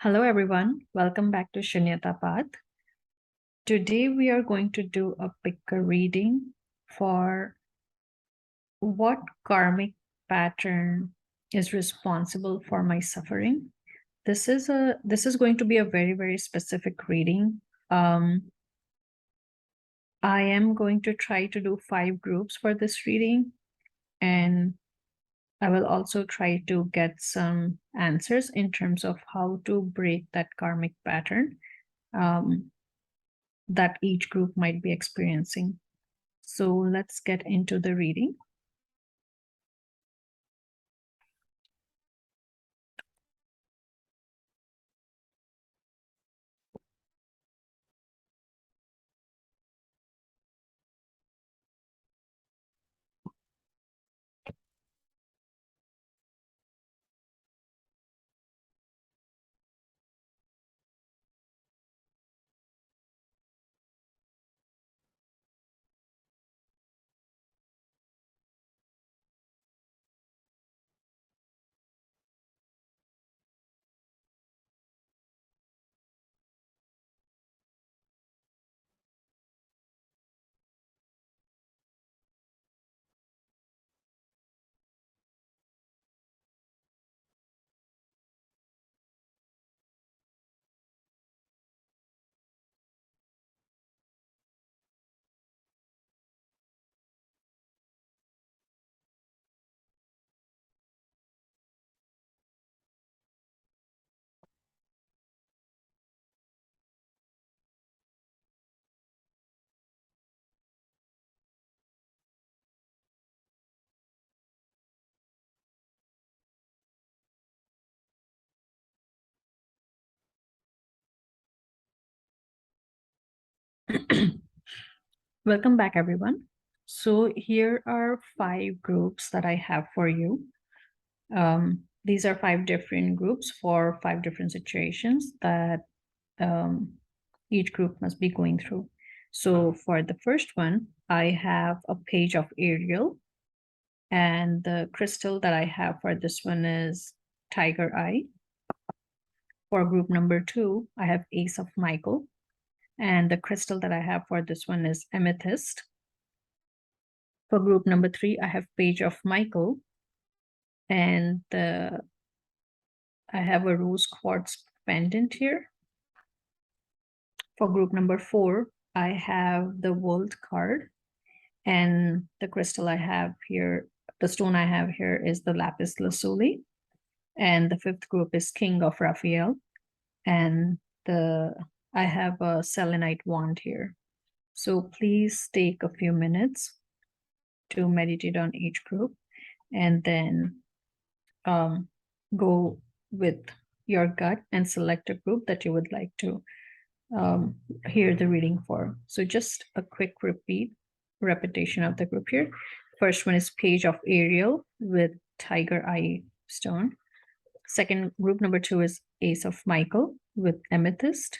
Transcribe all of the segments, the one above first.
Hello, everyone. Welcome back to Shunyata Path. Today, we are going to do a picker reading for what karmic pattern is responsible for my suffering. This is going to be a very specific reading. I am going to try to do 5 groups for this reading, and I will also try to get some answers in terms of how to break that karmic pattern. That each group might be experiencing. So let's get into the reading. Welcome back, everyone. So here are 5 groups that I have for you. These are 5 different groups for 5 different situations that each group must be going through. So for the first one, I have a page of Ariel, and the crystal that I have for this one is Tiger Eye. For group number 2, I have Ace of Michael, and the crystal that I have for this one is Amethyst. For group number 3, I have Page of Michael, and I have a rose quartz pendant here. For group number 4, I have the World card, and the crystal I have here, the stone I have here is the Lapis Lazuli, and the 5th group is King of Raphael, and I have a Selenite wand here. So please take a few minutes to meditate on each group, and then go with your gut and select a group that you would like to hear the reading for. So just a quick repetition of the group here. First one is Page of Ariel with Tiger Eye stone. Second, group number 2 is Ace of Michael with Amethyst.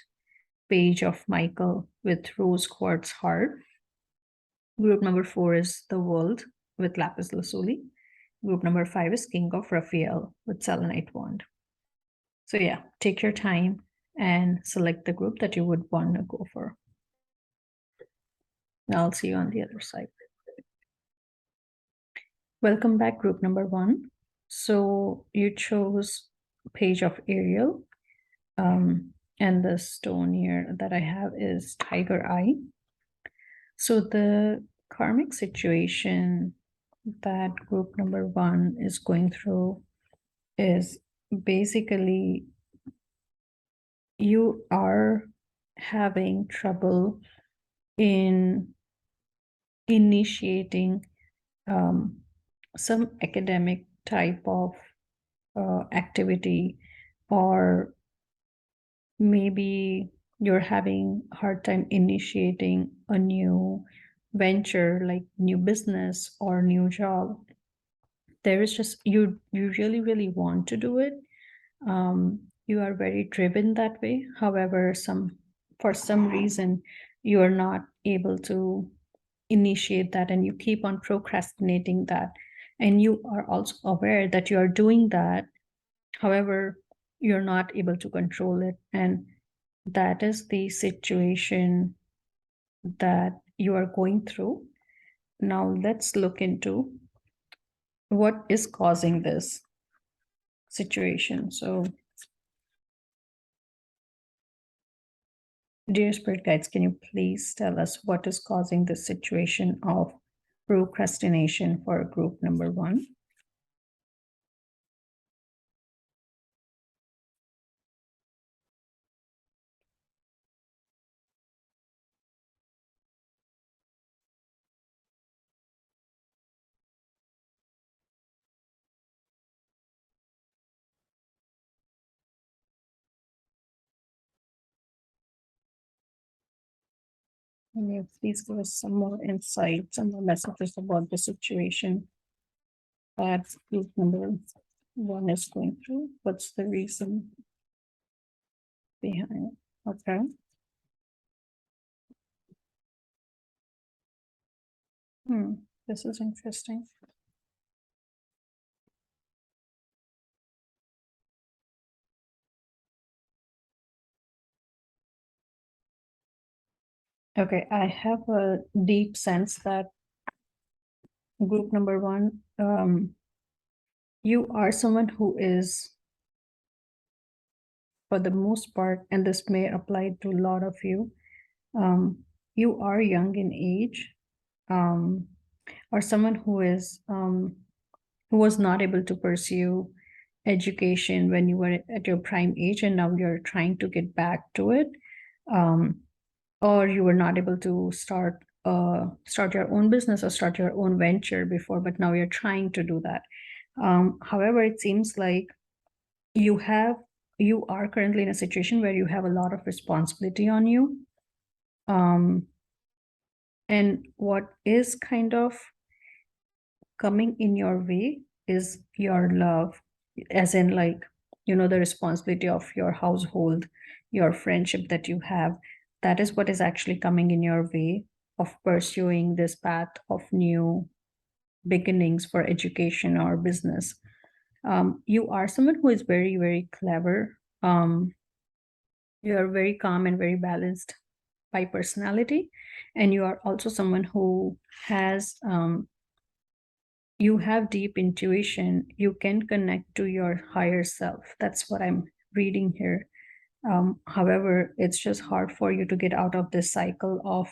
Page of Michael with Rose Quartz Heart. Group number 4 is The World with Lapis Lazuli. Group number 5 is King of Raphael with Selenite wand. So yeah, take your time and select the group that you would want to go for. I'll see you on the other side. Welcome back, group number 1. So you chose Page of Ariel, and the stone here that I have is Tiger Eye. So the karmic situation that group number 1 is going through is basically you are having trouble in initiating some academic type of activity, or maybe you're having a hard time initiating a new venture like new business or new job. There is just you really want to do it. You are very driven that way. However, for some reason you are not able to initiate that, and you keep on procrastinating that, and you are also aware that you are doing that. However, you're not able to control it, and that is the situation that you are going through. Now let's look into what is causing this situation. So, dear spirit guides, can you please tell us what is causing this situation of procrastination for group number 1? Can you please give us some more insight, some more messages about the situation that group number 1 is going through? What's the reason behind it? Okay. This is interesting. Okay, I have a deep sense that group number 1, you are someone who is, for the most part, and this may apply to a lot of you, you are young in age, or someone who is who was not able to pursue education when you were at your prime age, and now you're trying to get back to it, or you were not able to start your own business or start your own venture before, but now you're trying to do that. However, it seems like you are currently in a situation where you have a lot of responsibility on you. And what is kind of coming in your way is your love, as in, like, the responsibility of your household, your friendship that you have. That is what is actually coming in your way of pursuing this path of new beginnings for education or business. You are someone who is very, very clever. You are very calm and very balanced by personality, and you are also someone who has you have deep intuition. You can connect to your higher self. That's what I'm reading here. However, it's just hard for you to get out of this cycle of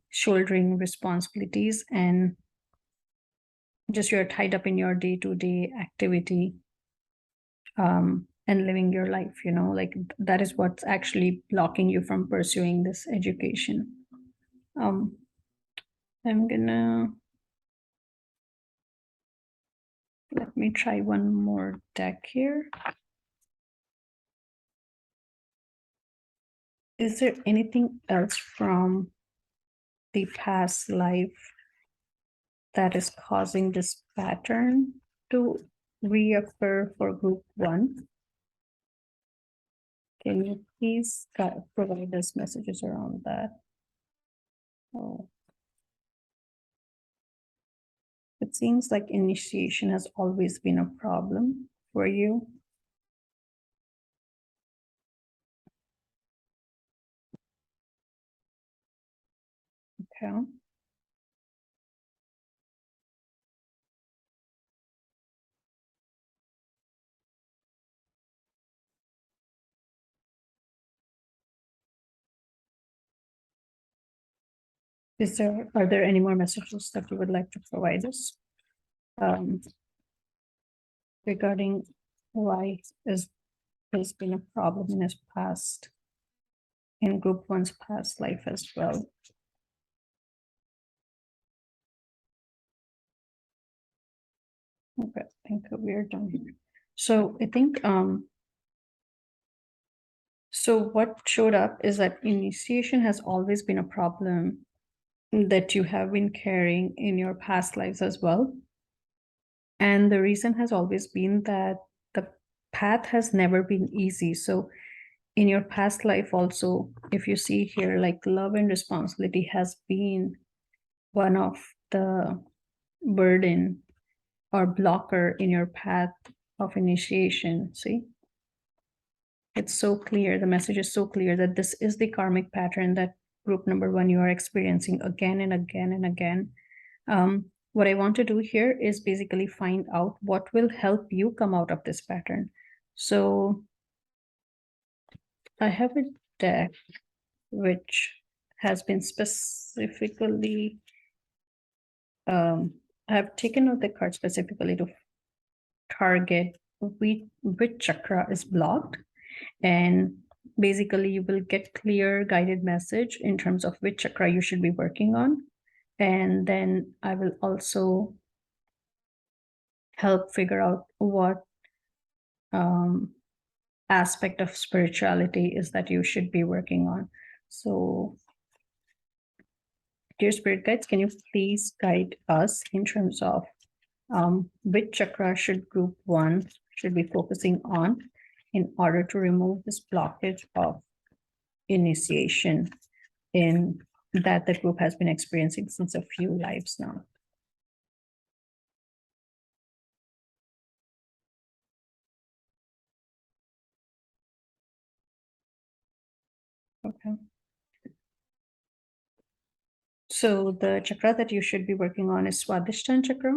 shouldering responsibilities, and just you're tied up in your day-to-day activity, and living your life, like that is what's actually blocking you from pursuing this education. I'm gonna let me try one more deck here. Is there anything else from the past life that is causing this pattern to reoccur for group 1? Can you please provide us messages around that? Oh, it seems like initiation has always been a problem for you. Okay. Are there any more messages that you would like to provide us regarding why has been a problem in his past, in group 1's past life as well? Okay, I think we are done here. So I think so what showed up is that initiation has always been a problem that you have been carrying in your past lives as well. And the reason has always been that the path has never been easy. So in your past life also, if you see here, like, love and responsibility has been one of the burden or blocker in your path of initiation. See, It's so clear. The message is so clear that this is the karmic pattern that group number 1 you are experiencing again and again and again. What I want to do here is basically find out what will help you come out of this pattern. So I have a deck which has been specifically, I have taken out the card specifically to target which chakra is blocked. And basically you will get clear guided message in terms of which chakra you should be working on. And then I will also help figure out what aspect of spirituality is that you should be working on. So dear spirit guides, can you please guide us in terms of which chakra should group 1 should be focusing on in order to remove this blockage of initiation in that the group has been experiencing since a few lives now. Okay. So the chakra that you should be working on is Swadhisthana chakra.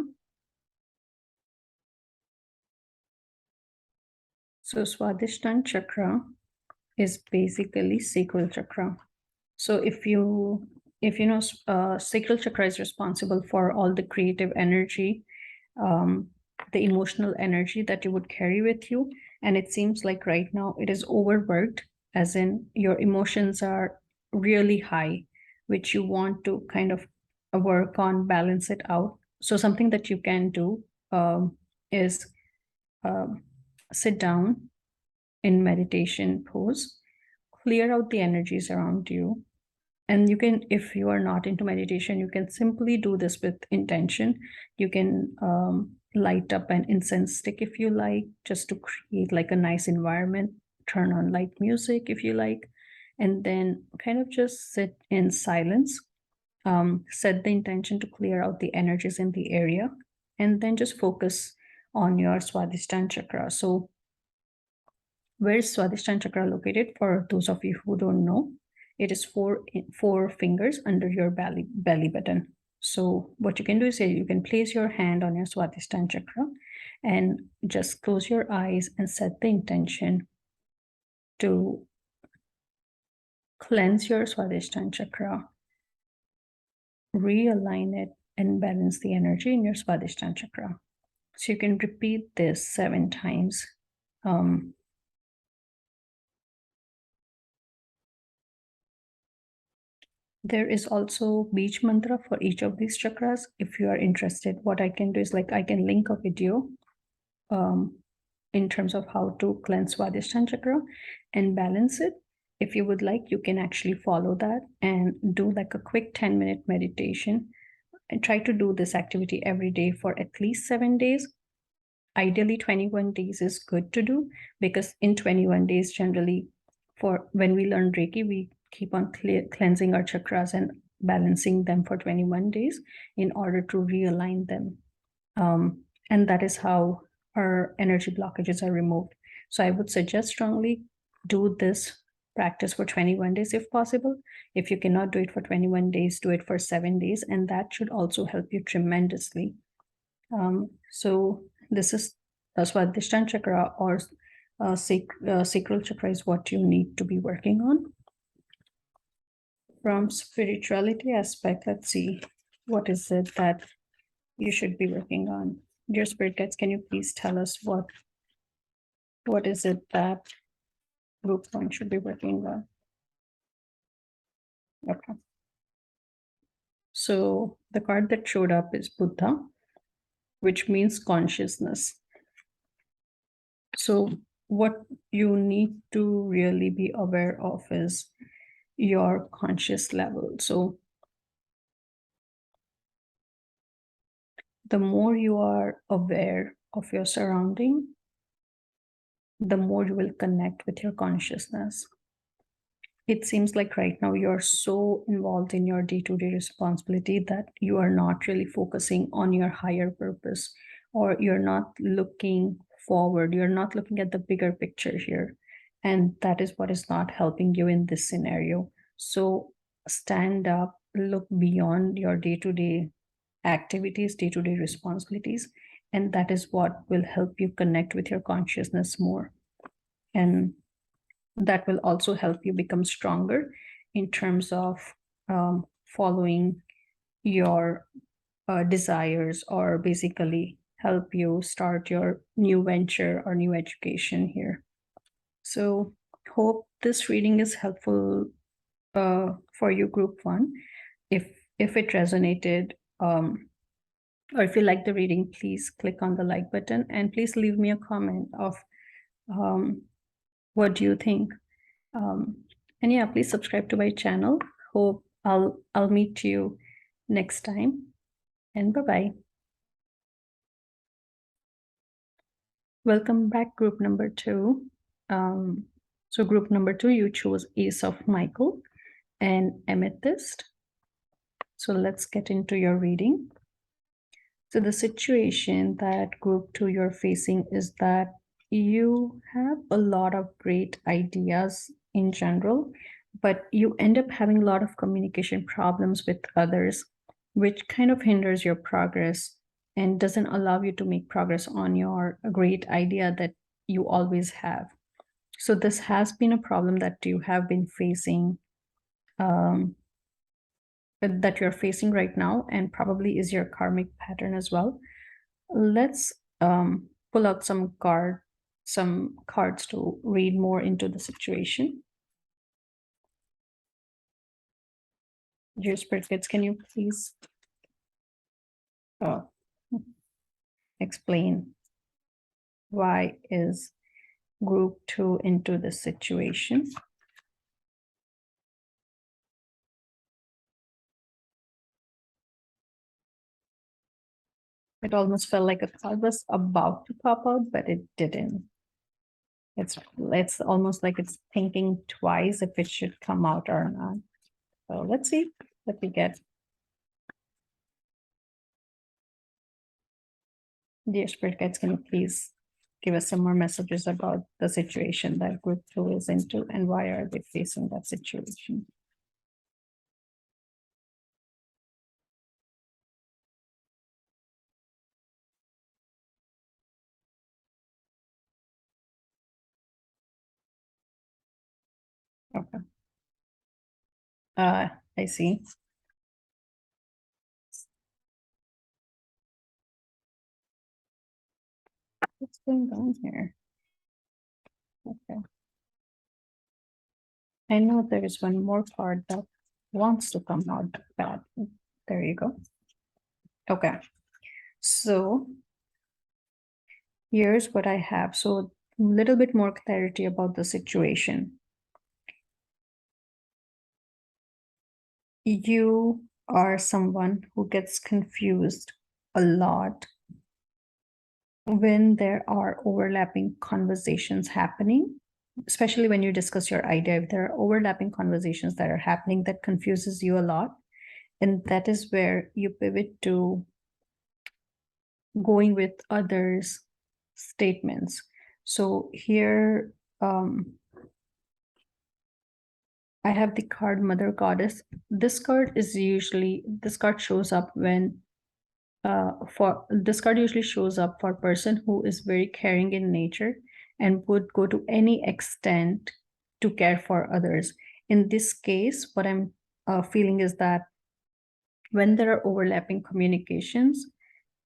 So Swadhisthana chakra is basically sacral chakra. So if you know, sacral chakra is responsible for all the creative energy, the emotional energy that you would carry with you. And it seems like right now it is overworked, as in your emotions are really high, which you want to kind of work on, balance it out. So something that you can do is sit down in meditation pose, clear out the energies around you. And you can, if you are not into meditation, you can simply do this with intention. You can light up an incense stick if you like, just to create like a nice environment, turn on light music if you like, and then kind of just sit in silence, set the intention to clear out the energies in the area, and then just focus on your Swadhisthana chakra. So where is Swadhisthana chakra located? For those of you who don't know, it is four fingers under your belly button. So what you can do is you can place your hand on your Swadhisthana chakra and just close your eyes and set the intention to cleanse your Swadhisthana chakra, realign it, and balance the energy in your Swadhisthana chakra. So you can repeat this 7 times. There is also beach mantra for each of these chakras. If you are interested, what I can do is like I can link a video in terms of how to cleanse Swadhisthana chakra and balance it. If you would like, you can actually follow that and do like a quick 10-minute meditation and try to do this activity every day for at least 7 days. Ideally, 21 days is good to do, because in 21 days, generally, for when we learn Reiki, we keep on cleansing our chakras and balancing them for 21 days in order to realign them. And that is how our energy blockages are removed. So I would suggest strongly do this practice for 21 days if possible. If you cannot do it for 21 days, do it for 7 days, and that should also help you tremendously. So this is Swadhisthana chakra, or sacral chakra, is what you need to be working on. From spirituality aspect, let's see, what is it that you should be working on? Dear spirit guides, can you please tell us what is it that group 1 should be working on? Okay. So the card that showed up is Buddha, which means consciousness. So what you need to really be aware of is your conscious level. So the more you are aware of your surrounding, the more you will connect with your consciousness. It seems like right now you're so involved in your day-to-day responsibility that you are not really focusing on your higher purpose, or you're not looking forward. You're not looking at the bigger picture here. and that is what is not helping you in this scenario. So stand up, look beyond your day-to-day activities, day-to-day responsibilities, and that is what will help you connect with your consciousness more. And that will also help you become stronger in terms of following your desires, or basically help you start your new venture or new education here. So hope this reading is helpful for you, group 1. If it resonated, or if you like the reading, please click on the like button, and please leave me a comment of what do you think. And yeah, please subscribe to my channel. Hope I'll meet you next time, and bye-bye. Welcome back, group number 2. So group number 2, you chose Ace of Michael and Amethyst. So let's get into your reading. So the situation that group 2 you're facing is that you have a lot of great ideas in general, but you end up having a lot of communication problems with others, which kind of hinders your progress and doesn't allow you to make progress on your great idea that you always have. So this has been a problem that you have been facing, that you're facing right now, and probably is your karmic pattern as well. Let's pull out some cards to read more into the situation. Dear Spirit Guides, can you please explain why is group 2 into this situation? It almost felt like a card was about to pop out, but it didn't. It's almost like it's thinking twice if it should come out or not. So let's see what we get. Dear Spirit Guides, can you please give us some more messages about the situation that group 2 is into, and why are they facing that situation? Okay. I see. What's going on here? Okay. I know there is one more card that wants to come out bad. There you go. Okay. So here's what I have. So a little bit more clarity about the situation. You are someone who gets confused a lot when there are overlapping conversations happening, especially when you discuss your idea. If there are overlapping conversations that are happening, that confuses you a lot. And that is where you pivot to going with others' statements. So here, I have the card Mother Goddess. This card shows up when this card usually shows up for a person who is very caring in nature and would go to any extent to care for others. In this case, what I'm feeling is that when there are overlapping communications,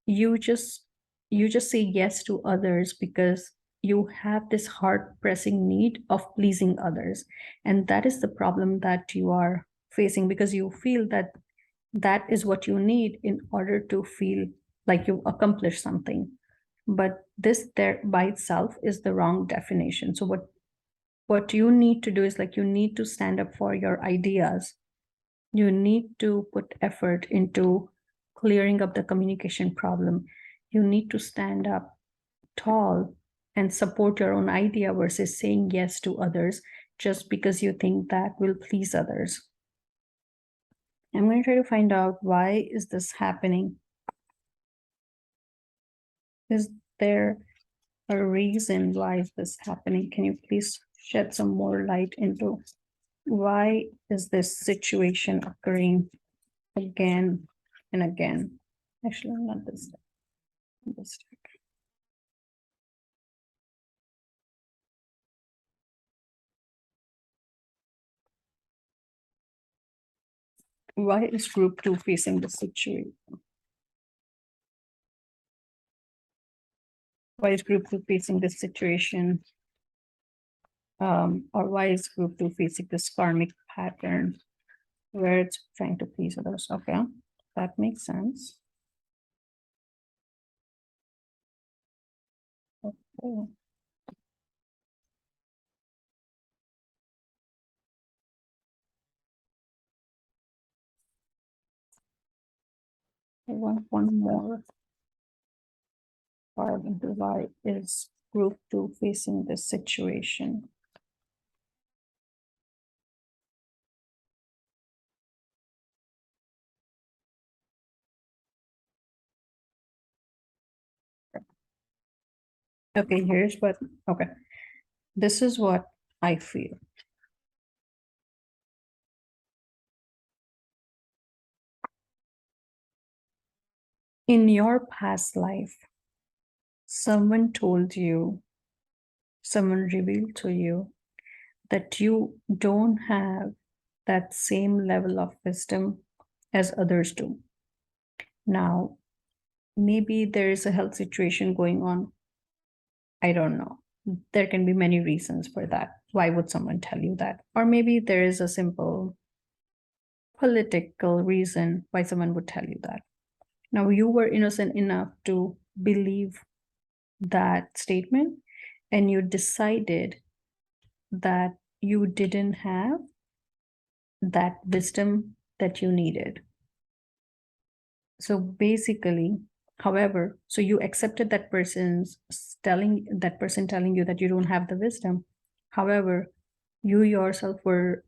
you just say yes to others because you have this heart pressing need of pleasing others, and that is the problem that you are facing, because you feel that that is what you need in order to feel like you accomplished something. But this there by itself is the wrong definition. So what you need to do is, like, you need to stand up for your ideas. You need to put effort into clearing up the communication problem. You need to stand up tall and support your own idea versus saying yes to others just because you think that will please others. I'm going to try to find out, why is this happening? Is there a reason why is this happening? Can you please shed some more light into why is this situation occurring again and again. Actually, not this deck. This deck. Why is group 2 facing this situation? Why is group 2 facing this situation? Or why is group 2 facing this karmic pattern where it's trying to please others? Okay, that makes sense. Okay. I want one more part into why is group 2 facing this situation. Okay, here's what, okay. This is what I feel. In your past life, someone told you, someone revealed to you that you don't have that same level of wisdom as others do. Now, maybe there is a health situation going on. I don't know. There can be many reasons for that. Why would someone tell you that? Or maybe there is a simple political reason why someone would tell you that. Now, you were innocent enough to believe that statement, and you decided that you didn't have that wisdom that you needed. So basically, however, so you accepted that person's telling you that you don't have the wisdom. However, you yourself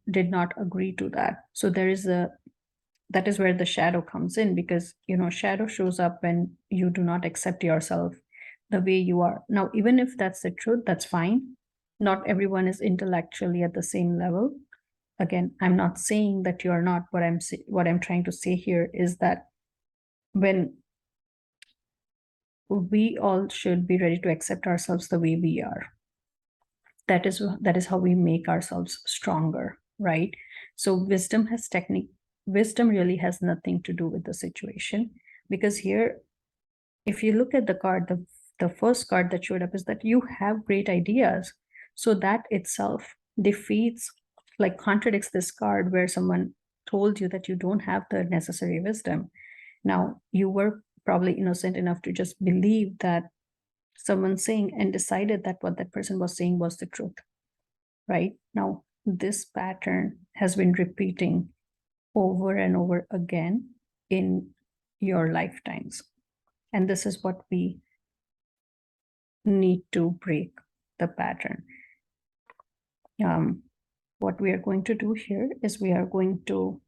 did not agree to that. So that is where the shadow comes in, because shadow shows up when you do not accept yourself the way you are. Now, even if that's the truth, that's fine. Not everyone is intellectually at the same level. Again, I'm not saying that you are not. What I'm trying to say here is that when we all should be ready to accept ourselves the way we are, that is how we make ourselves stronger, right? So wisdom really has nothing to do with the situation, because here, if you look at the card, the first card that showed up is that you have great ideas. So that itself defeats, like contradicts this card where someone told you that you don't have the necessary wisdom. Now, you were probably innocent enough to just believe that someone saying, and decided that what that person was saying was the truth, right? Now, this pattern has been repeating over and over again in your lifetimes. And this is what we need to break the pattern. What we are going to do here is we are going to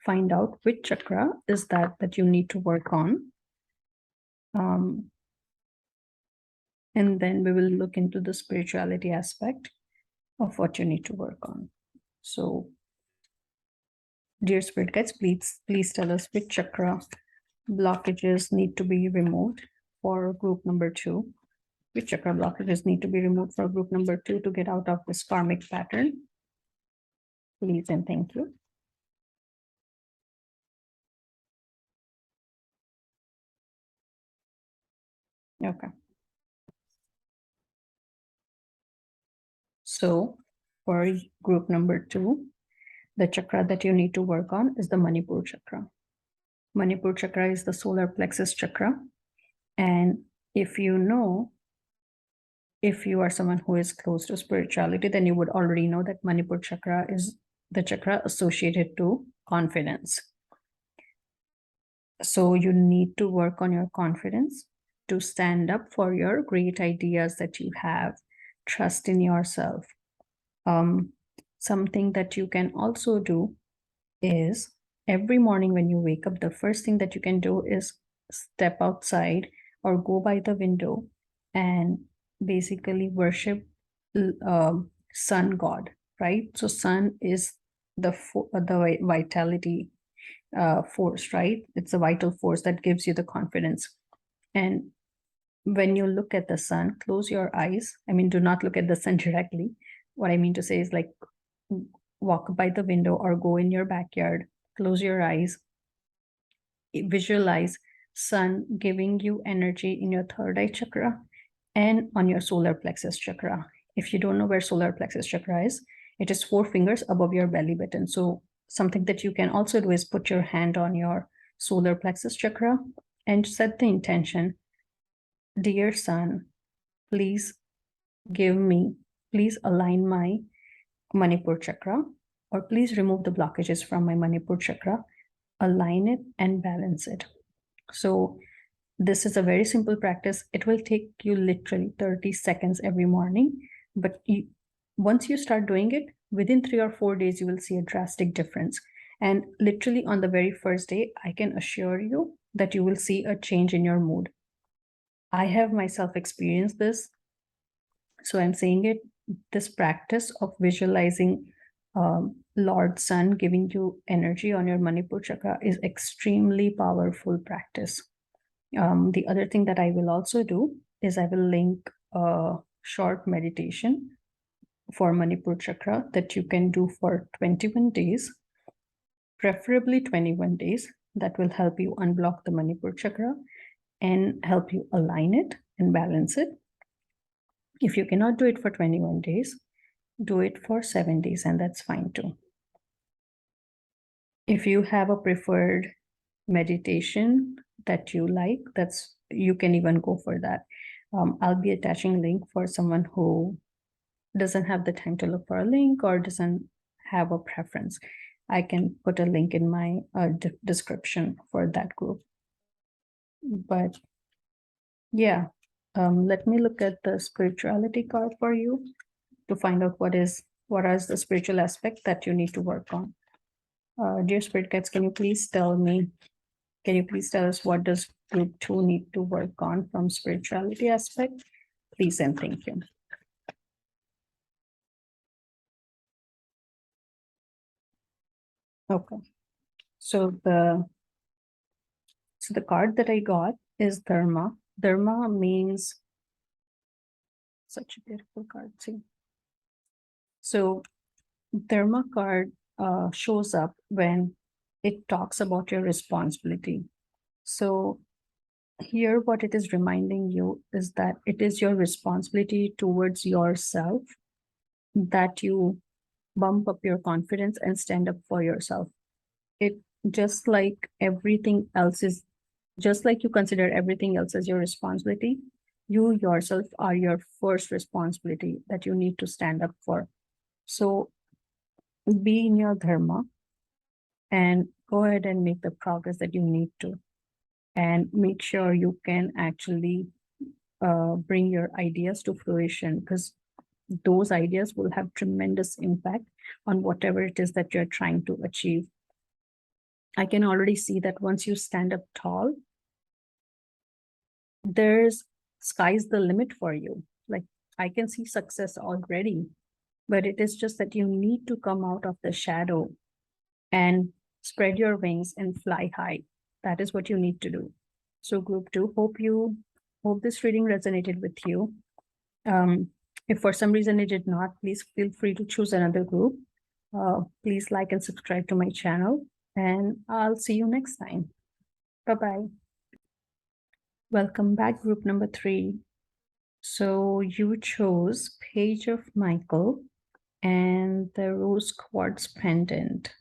find out which chakra is that you need to work on. And then we will look into the spirituality aspect of what you need to work on. So, dear spirit guides, please tell us which chakra blockages need to be removed for group number 2. Which chakra blockages need to be removed for group number 2 to get out of this karmic pattern? Please and thank you. Okay. So for group number 2, the chakra that you need to work on is the Manipur chakra. Manipur chakra is the solar plexus chakra. And if you are someone who is close to spirituality, then you would already know that Manipur chakra is the chakra associated to confidence. So you need to work on your confidence to stand up for your great ideas that you have. Trust in yourself. Something that you can also do is every morning when you wake up, the first thing that you can do is step outside or go by the window and basically worship sun god, right? So sun is the vitality force, right? It's a vital force that gives you the confidence. And when you look at the sun, close your eyes. I mean, do not look at the sun directly. What I mean to say is, like, walk by the window or go in your backyard, close your eyes, visualize sun giving you energy in your third eye chakra and on your solar plexus chakra. If you don't know where solar plexus chakra is, it is 4 fingers above your belly button. So something that you can also do is put your hand on your solar plexus chakra and set the intention. Dear sun, please please align my Manipur chakra, or please remove the blockages from my Manipur chakra, align it and balance it. So this is a very simple practice. It will take you literally 30 seconds every morning, but once you start doing it, within 3 or 4 days, you will see a drastic difference. And literally on the very first day, I can assure you that you will see a change in your mood. I have myself experienced this. So I'm saying it, this practice of visualizing Lord Sun giving you energy on your Manipur chakra is extremely powerful practice. The other thing that I will also do is I will link a short meditation for Manipur chakra that you can do for 21 days, preferably 21 days. That will help you unblock the Manipur chakra and help you align it and balance it. If you cannot do it for 21 days, do it for 7 days, and that's fine too. If you have a preferred meditation that you like, you can even go for that. I'll be attaching a link for someone who doesn't have the time to look for a link or doesn't have a preference. I can put a link in my description for that group. But yeah, let me look at the spirituality card for you to find out what is the spiritual aspect that you need to work on. Dear spirit guides, can you please tell us what does group 2 need to work on from spirituality aspect? Please and thank you. Okay. So the card that I got is Dharma. Dharma means, such a beautiful card, see. So Dharma card shows up when it talks about your responsibility. So here what it is reminding you is that it is your responsibility towards yourself that you bump up your confidence and stand up for yourself. It just like everything else is, just like you consider everything else as your responsibility, you yourself are your first responsibility that you need to stand up for. So be in your dharma and go ahead and make the progress that you need to, and make sure you can actually bring your ideas to fruition, because those ideas will have tremendous impact on whatever it is that you're trying to achieve. I can already see that once you stand up tall, there's sky's the limit for you. Like, I can see success already, but it is just that you need to come out of the shadow and spread your wings and fly high. That is what you need to do. So group 2, hope this reading resonated with you. If for some reason it did not, please feel free to choose another group. Please like and subscribe to my channel, and I'll see you next time. Bye-bye. Welcome back, group number 3. So you chose Page of Michael and the rose quartz pendant.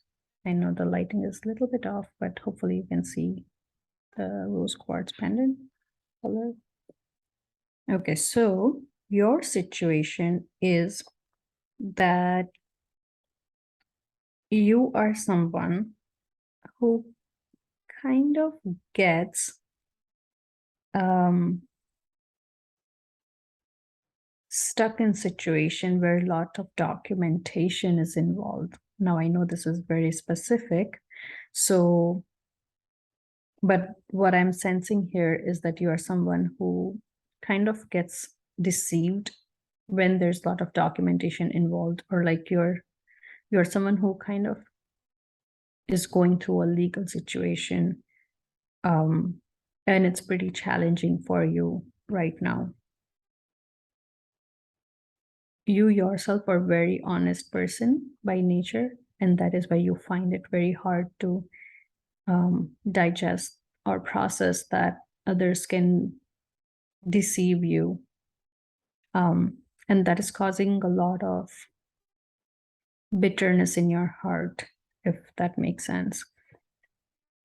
I know the lighting is a little bit off, but hopefully you can see the rose quartz pendant color. Okay, so your situation is that you are someone who kind of gets stuck in situation where a lot of documentation is involved. Now, I know this is very specific, so, but what I'm sensing here is that you are someone who kind of gets deceived when there's a lot of documentation involved, or like you're someone who kind of is going through a legal situation, and it's pretty challenging for you right now. You yourself are a very honest person by nature, and that is why you find it very hard to digest or process that others can deceive you. And that is causing a lot of bitterness in your heart, if that makes sense.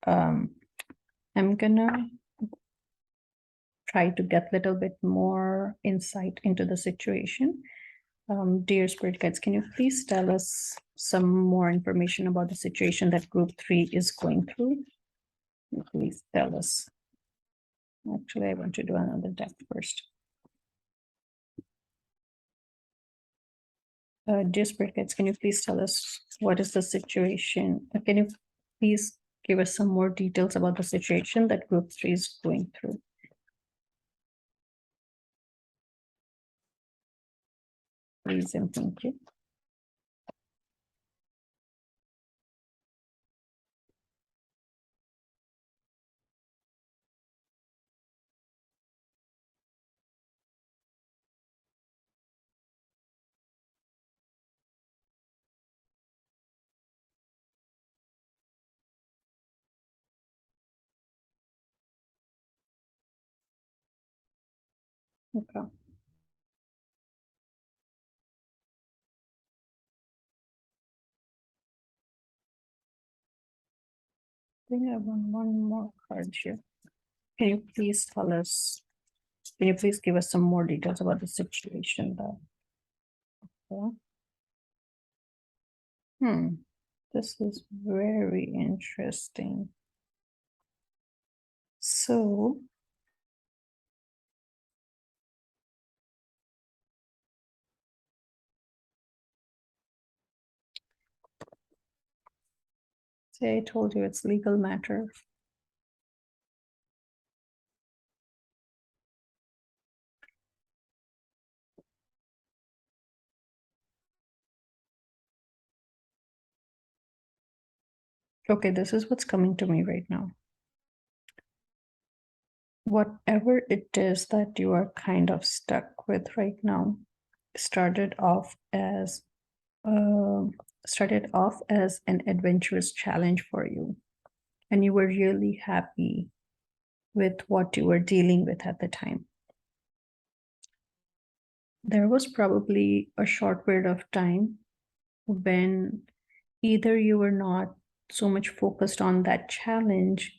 I'm gonna try to get a little bit more insight into the situation. Dear Spirit Guides, can you please tell us some more information about the situation that Group 3 is going through? Please tell us. Actually, I want to do another deck first. Dear Spirit Guides, can you please tell us what is the situation? Can you please give us some more details about the situation that Group 3 is going through? Please and thank you. Okay. I think I want one more card here. Can you please tell us, can you please give us some more details about the situation that? This is very interesting. So say I told you it's legal matter. Okay, this is what's coming to me right now. Whatever it is that you are kind of stuck with right now started off as an adventurous challenge for you, and you were really happy with what you were dealing with at the time. There was probably a short period of time when either you were not so much focused on that challenge,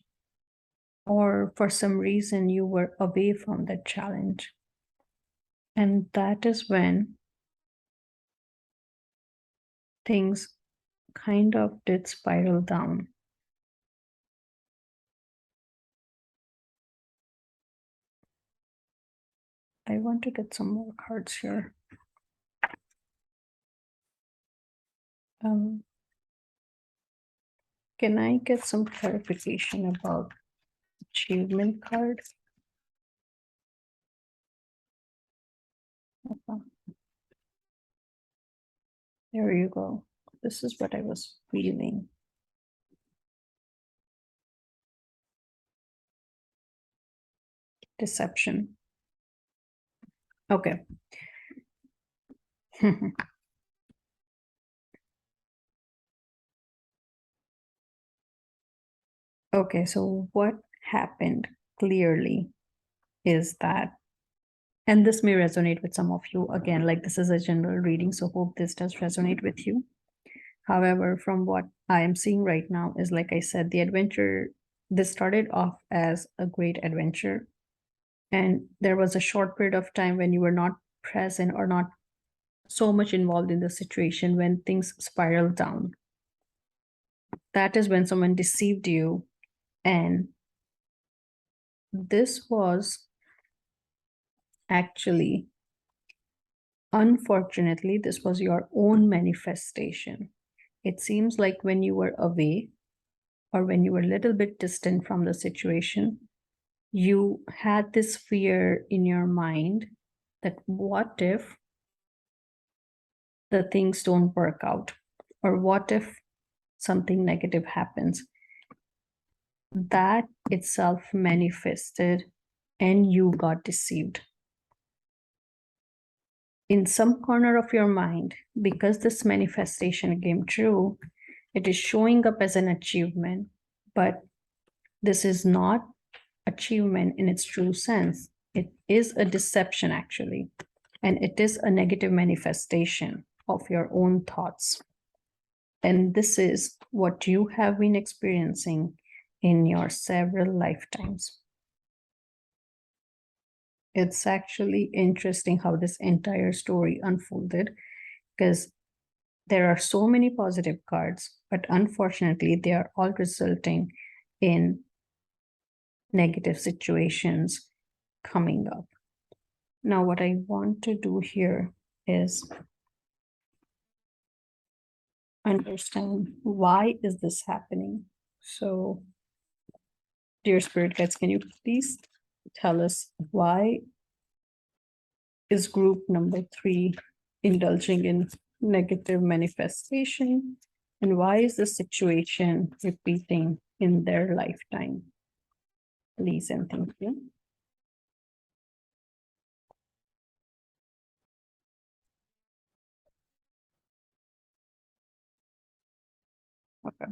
or for some reason you were away from that challenge. And that is when things kind of did spiral down. I want to get some more cards here. Can I get some clarification about achievement card? Okay. There you go. This is what I was feeling. Deception. Okay. Okay, so what happened clearly is that, and this may resonate with some of you again, like this is a general reading, so hope this does resonate with you. However, from what I am seeing right now is, like I said, the adventure, this started off as a great adventure. And there was a short period of time when you were not present or not so much involved in the situation when things spiraled down. That is when someone deceived you. And this was actually, unfortunately, this was your own manifestation. It seems like when you were away, or when you were a little bit distant from the situation, you had this fear in your mind that what if the things don't work out? Or what if something negative happens? That itself manifested and you got deceived. In some corner of your mind, because this manifestation came true, it is showing up as an achievement, but this is not achievement in its true sense. It is a deception, actually, and it is a negative manifestation of your own thoughts. And this is what you have been experiencing in your several lifetimes. It's actually interesting how this entire story unfolded, because there are so many positive cards, but unfortunately, they are all resulting in negative situations coming up. Now, what I want to do here is understand, why is this happening? So, dear spirit guides, can you please tell us, why is group number 3 indulging in negative manifestation? And why is the situation repeating in their lifetime? Please and thank you. Okay.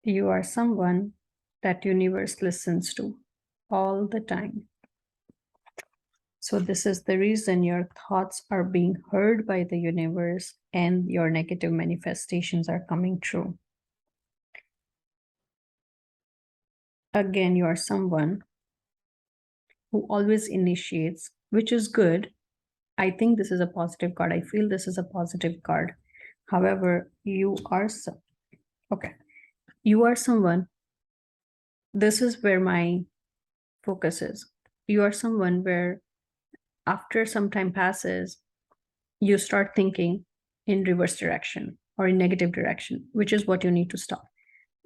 You are someone that universe listens to all the time. So this is the reason your thoughts are being heard by the universe and your negative manifestations are coming true. Again, you are someone who always initiates, which is good. I think this is a positive card. I feel this is a positive card. However, you are okay. You are someone, this is where my focus is. You are someone where after some time passes, you start thinking in reverse direction or in negative direction, which is what you need to stop.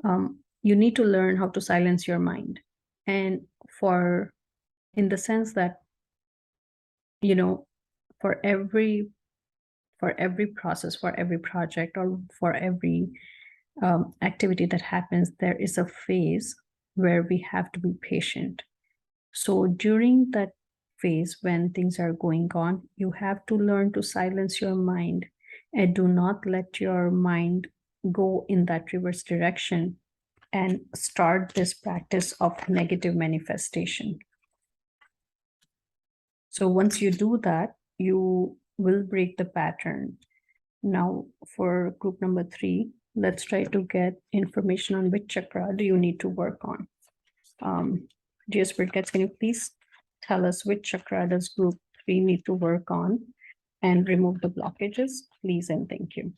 You need to learn how to silence your mind. And in the sense that, you know, for every process, for every project, or for every activity that happens, there is a phase where we have to be patient. So during that phase, when things are going on, you have to learn to silence your mind and do not let your mind go in that reverse direction and start this practice of negative manifestation. So once you do that, you will break the pattern. Now, for group number 3, let's try to get information on which chakra do you need to work on. Dear spirit guides, can you please tell us which chakra does group 3 need to work on and remove the blockages, please and thank you.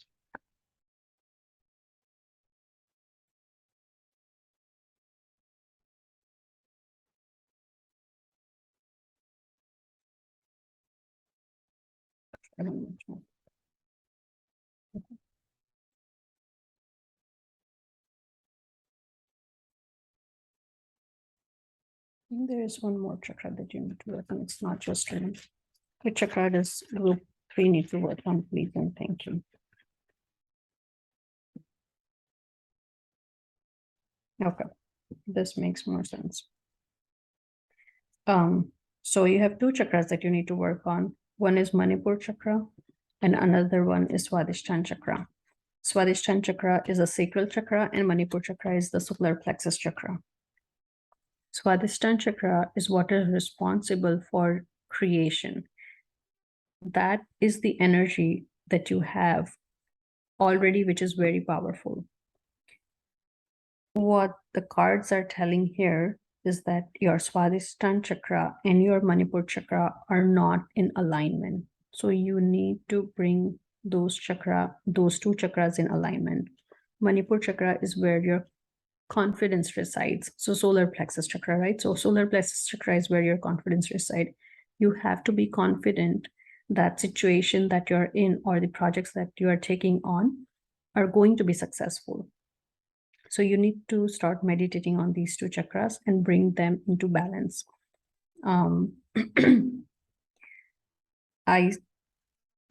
There is one more chakra that you need to work on. It's not just one. Which chakra does group 3 need to work on, please and thank you. Okay, this makes more sense. So you have 2 chakras that you need to work on. One is Manipur chakra and another one is Swadhisthana chakra. Swadhisthana chakra is a sacral chakra and Manipur chakra is the solar plexus chakra. Swadhisthana chakra is what is responsible for creation. That is the energy that you have already, which is very powerful. What the cards are telling here is that your Swadhisthana chakra and your Manipur chakra are not in alignment. So you need to bring those two chakras in alignment. Manipur chakra is where your confidence resides. So solar plexus chakra, right? So solar plexus chakra is where your confidence resides. You have to be confident that situation that you're in or the projects that you are taking on are going to be successful. So you need to start meditating on these two chakras and bring them into balance.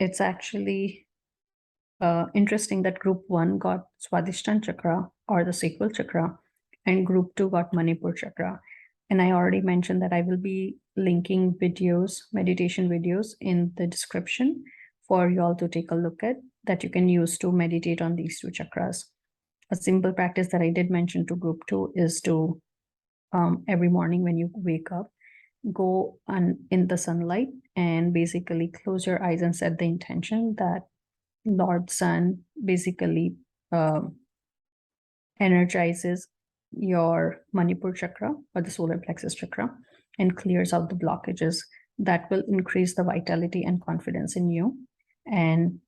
It's actually interesting that group 1 got Swadhisthana chakra or the sacral chakra, and group 2 got Manipur chakra. And I already mentioned that I will be linking videos, meditation videos in the description for you all to take a look at that you can use to meditate on these two chakras. A simple practice that I did mention to group 2 is to every morning when you wake up, go in the sunlight and basically close your eyes and set the intention that Lord Sun basically energizes your Manipur chakra or the solar plexus chakra and clears out the blockages. That will increase the vitality and confidence in you. And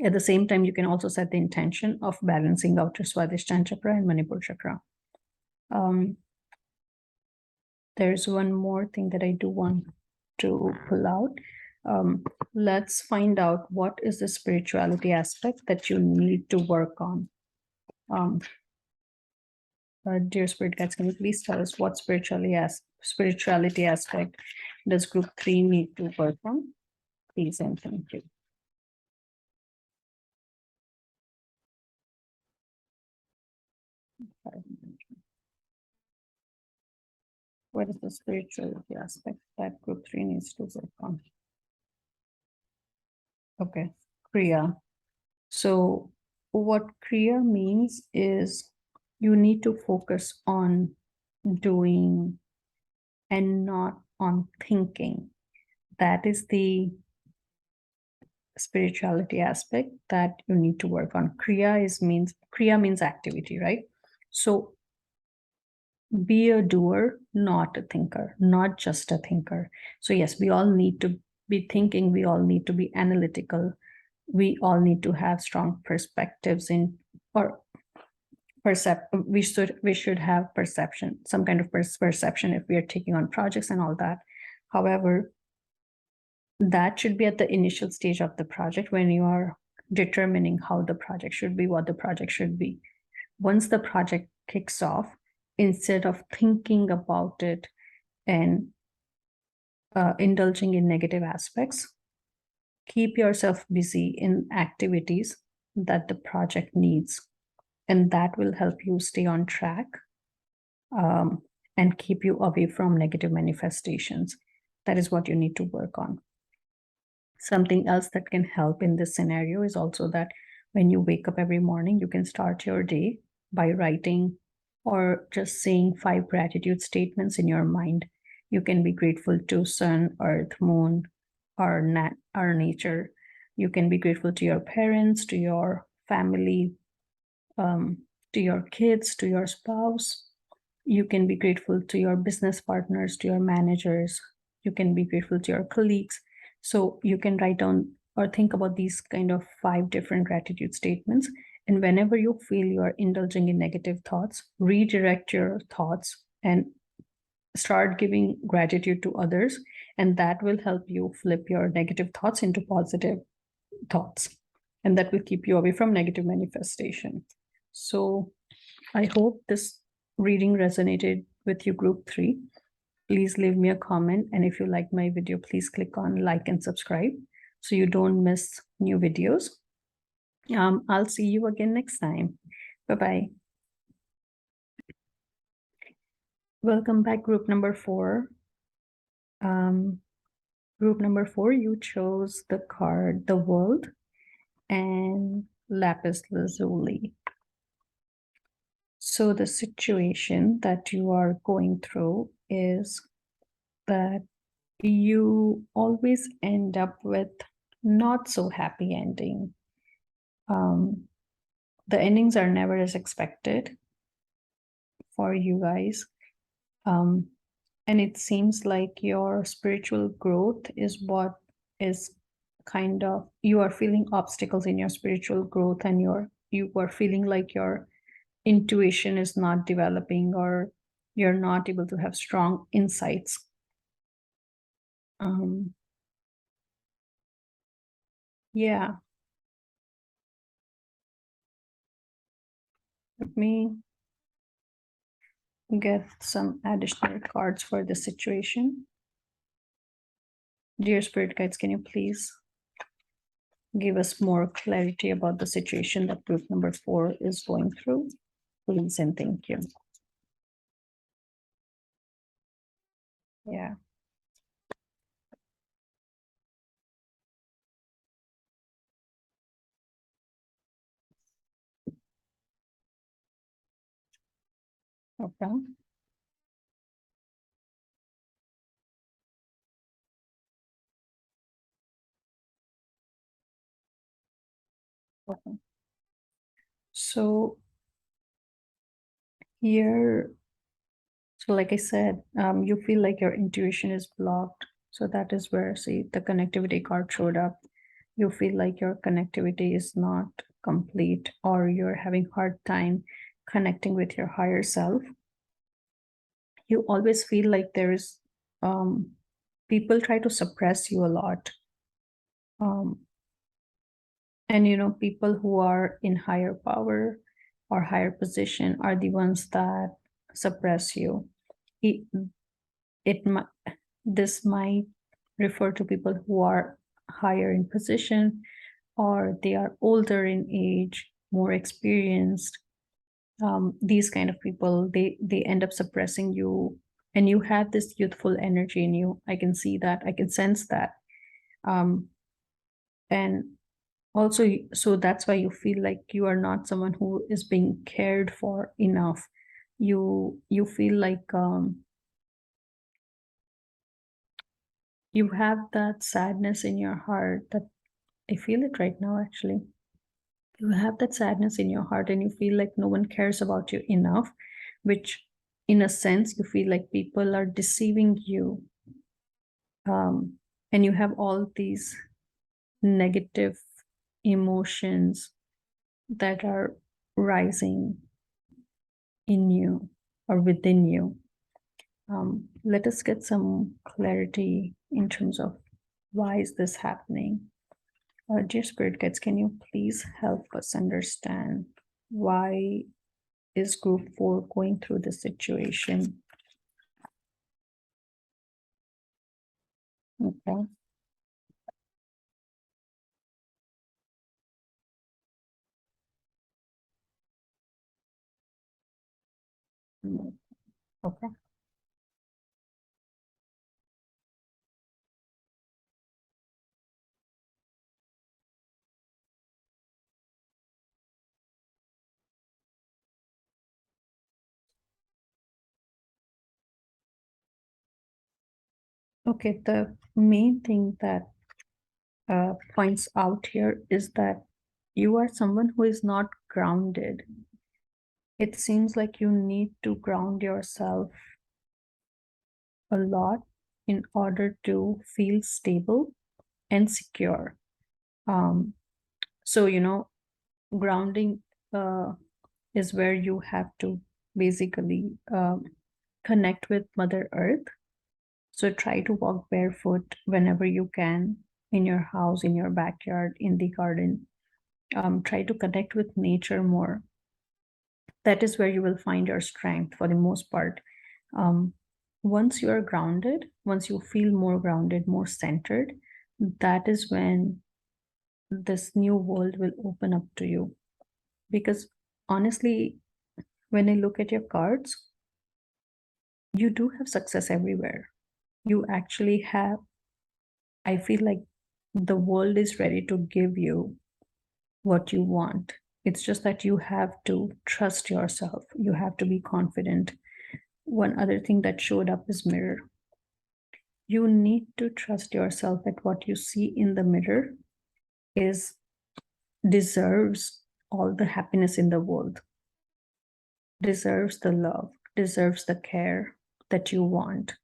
at the same time, you can also set the intention of balancing out your Swadhisthana chakra and Manipur chakra. There's one more thing that I do want to pull out. Let's find out what is the spirituality aspect that you need to work on. Dear spirit guides, can you please tell us what spirituality aspect does group 3 need to work on? Please and thank you. What is the spirituality aspect that group 3 needs to work on? Okay, Kriya. So what Kriya means is you need to focus on doing and not on thinking. That is the spirituality aspect that you need to work on. Kriya means activity, right? So be a doer, not a thinker, not just a thinker. So yes, we all need to be thinking, we all need to be analytical, we all need to have strong perspectives we should have perception, some kind of perception if we are taking on projects and all that. However, that should be at the initial stage of the project when you are determining how the project should be, what the project should be. Once the project kicks off, instead of thinking about it and indulging in negative aspects, keep yourself busy in activities that the project needs. And that will help you stay on track and keep you away from negative manifestations. That is what you need to work on. Something else that can help in this scenario is also that when you wake up every morning, you can start your day by writing or just saying 5 gratitude statements in your mind. You can be grateful to sun, earth, moon, or nature. You can be grateful to your parents, to your family, to your kids, to your spouse. You can be grateful to your business partners, to your managers. You can be grateful to your colleagues. So you can write down or think about these kind of 5 different gratitude statements. And whenever you feel you are indulging in negative thoughts, redirect your thoughts and start giving gratitude to others. And that will help you flip your negative thoughts into positive thoughts. And that will keep you away from negative manifestation. So I hope this reading resonated with you, group 3. Please leave me a comment. And if you like my video, please click on like and subscribe so you don't miss new videos. I'll see you again next time. Bye-bye. Welcome back, group number 4. Group number 4, you chose the card, the World, and Lapis Lazuli. So the situation that you are going through is that you always end up with not so happy ending. The endings are never as expected for you guys. And it seems like your spiritual growth is what is kind of, you are feeling obstacles in your spiritual growth, and you are feeling like your intuition is not developing, or you're not able to have strong insights. Yeah, let me get some additional cards for the situation. Dear spirit guides, can you please give us more clarity about the situation that group number 4 is going through? Please and thank you. Yeah. Okay. Okay. So here, so like I said, you feel like your intuition is blocked. So that is where, see, the connectivity card showed up. You feel like your connectivity is not complete, or you're having hard time connecting with your higher self. You always feel like there is people try to suppress you a lot. And people who are in higher power or higher position are the ones that suppress you. It, it this might refer to people who are higher in position, or they are older in age, more experienced. These kind of people, they end up suppressing you, and you have this youthful energy in you. I can see that, I can sense that. And also, so that's why you feel like you are not someone who is being cared for enough. You feel like you have that sadness in your heart, that I feel it right now, actually. You have that sadness in your heart, and you feel like no one cares about you enough, which in a sense you feel like people are deceiving you. And you have all these negative emotions that are rising in you or within you. Let us get some clarity in terms of why is this happening. Dear spirit guides, can you please help us understand why is group 4 going through this situation? Okay. Okay. Okay, the main thing that points out here is that you are someone who is not grounded. It seems like you need to ground yourself a lot in order to feel stable and secure. Um, so, grounding is where you have to basically connect with Mother Earth. So, try to walk barefoot whenever you can, in your house, in your backyard, in the garden. Try to connect with nature more. That is where you will find your strength for the most part. Um, Once you are grounded, once you feel more grounded, more centered, that is when this new world will open up to you. Because honestly, when I look at your cards, you do have success everywhere. You actually have, I feel like the world is ready to give you what you want. It's just that you have to trust yourself. You have to be confident. One other thing that showed up is mirror. You need to trust yourself that what you see in the mirror is deserves all the happiness in the world, deserves the love, deserves the care that you want.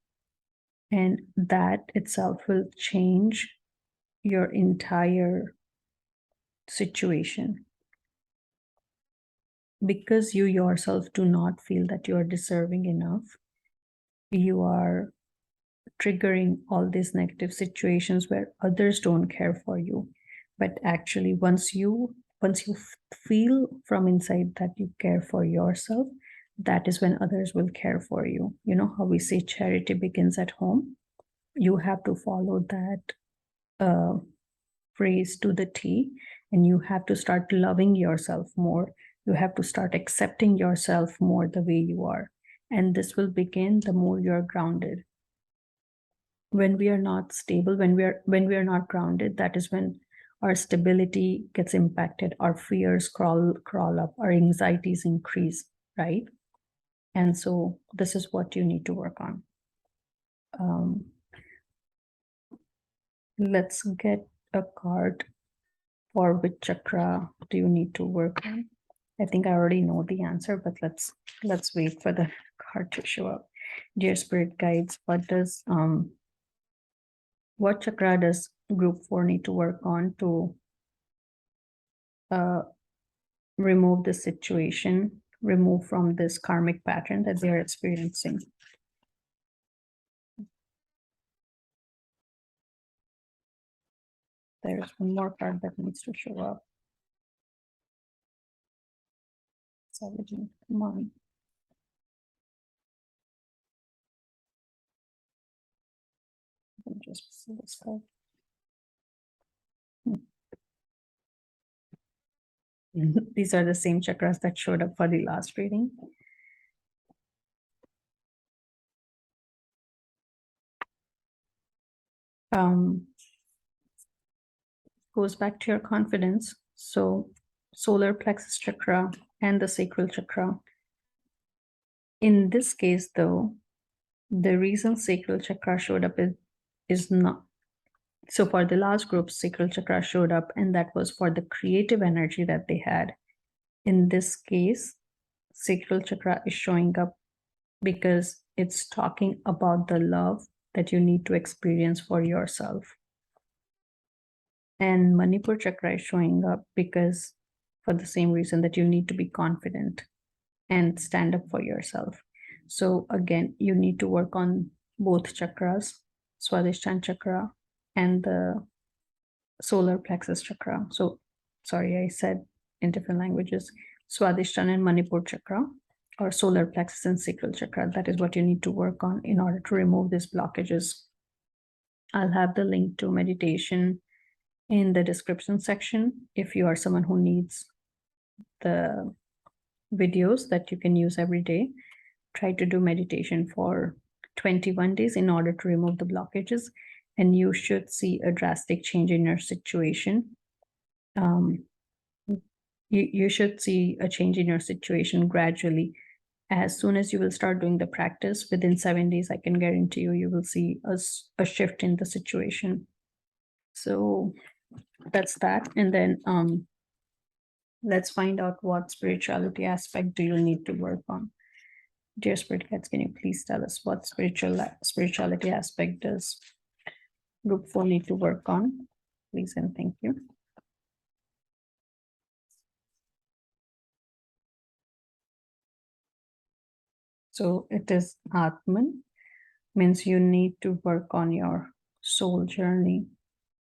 And that itself will change your entire situation, because you yourself do not feel that you are deserving enough. You are triggering all these negative situations where others don't care for you. But actually, once you feel from inside that you care for yourself, that is when others will care for you. You know how we say charity begins at home? You have to follow that phrase to the T, and you have to start loving yourself more. You have to start accepting yourself more the way you are. And this will begin the more you're grounded. When we are not stable, when we are not grounded, that is when our stability gets impacted, our fears crawl up, our anxieties increase, right? And so this is what you need to work on. Let's get a card for which chakra do you need to work on. I think I already know the answer, but let's wait for the card to show up. Dear spirit guides, what chakra does group 4 need to work on to remove this situation, remove from this karmic pattern that they are experiencing? There's one more card that needs to show up. Savage, come on. Let me just see this card. These are the same chakras that showed up for the last reading. Goes back to your confidence. So solar plexus chakra and the sacral chakra. In this case, though, the reason sacral chakra showed up is not. So for the last group, sacral chakra showed up, and that was for the creative energy that they had. In this case, sacral chakra is showing up because it's talking about the love that you need to experience for yourself. And Manipur chakra is showing up because for the same reason that you need to be confident and stand up for yourself. So again, you need to work on both chakras, Swadhisthana chakra and the solar plexus chakra. So sorry, I said in different languages, Swadhisthana and Manipur chakra, or solar plexus and sacral chakra. That is what you need to work on in order to remove these blockages. I'll have the link to meditation in the description section if you are someone who needs the videos that you can use every day. Try to do meditation for 21 days in order to remove the blockages, and you should see a drastic change in your situation. You should see a change in your situation gradually. As soon as you will start doing the practice, within 7 days, I can guarantee you will see a shift in the situation. So that's that. And then let's find out what spirituality aspect do you need to work on. Dear spirit guides, can you please tell us what spirituality aspect does group 4 need to work on? Please and thank you. So it is Atman, means you need to work on your soul journey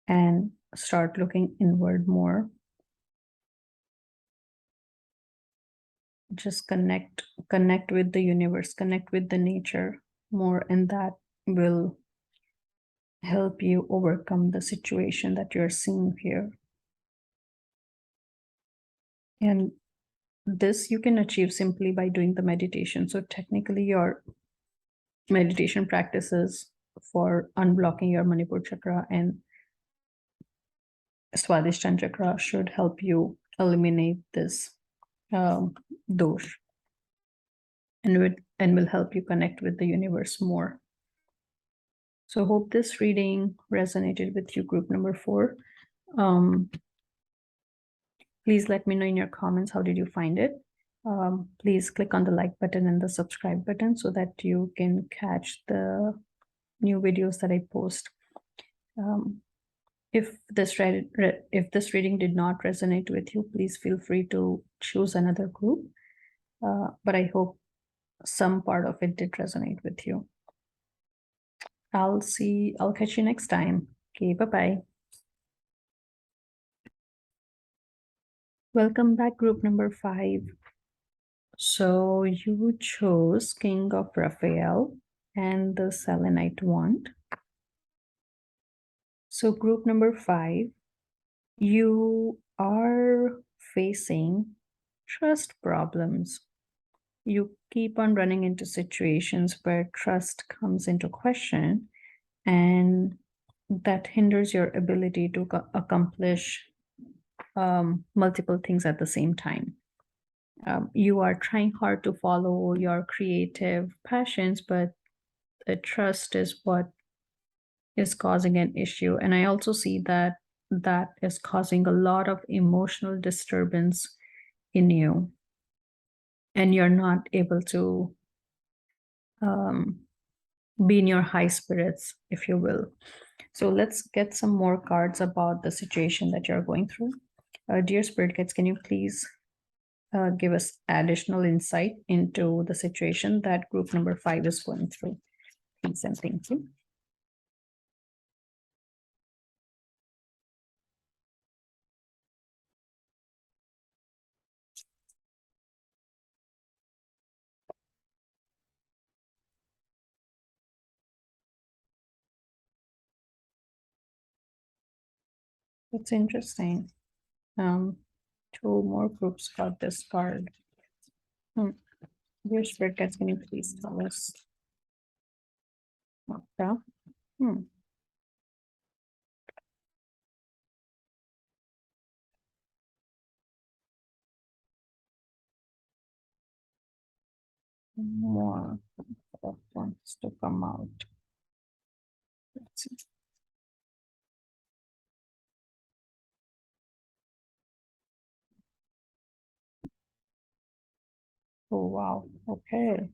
and start looking inward more. Just connect with the universe, connect with the nature more, and that will help you overcome the situation that you're seeing here. And this you can achieve simply by doing the meditation. So technically your meditation practices for unblocking your Manipur chakra and Swadhisthana chakra should help you eliminate this dosh, and will help you connect with the universe more. So hope this reading resonated with you, group number 4. Please let me know in your comments, how did you find it? Please click on the like button and the subscribe button so that you can catch the new videos that I post. If this reading did not resonate with you, please feel free to choose another group. But I hope some part of it did resonate with you. I'll catch you next time. Okay, bye-bye. Welcome back, group number 5. So you chose King of Raphael and the Selenite wand. So group number 5, you are facing trust problems. You keep on running into situations where trust comes into question, and that hinders your ability to accomplish multiple things at the same time. You are trying hard to follow your creative passions, but the trust is what is causing an issue. And I also see that that is causing a lot of emotional disturbance in you, and you're not able to um, be in your high spirits, if you will. So let's get some more cards about the situation that you're going through. Dear Spirit Guides, can you please give us additional insight into the situation that group number 5 is going through? Please and thank you. It's interesting. Two more groups got this card. Dear Spirit Guides, can you please tell us? Okay. More that wants to come out. Let's see. Oh, wow. Okay.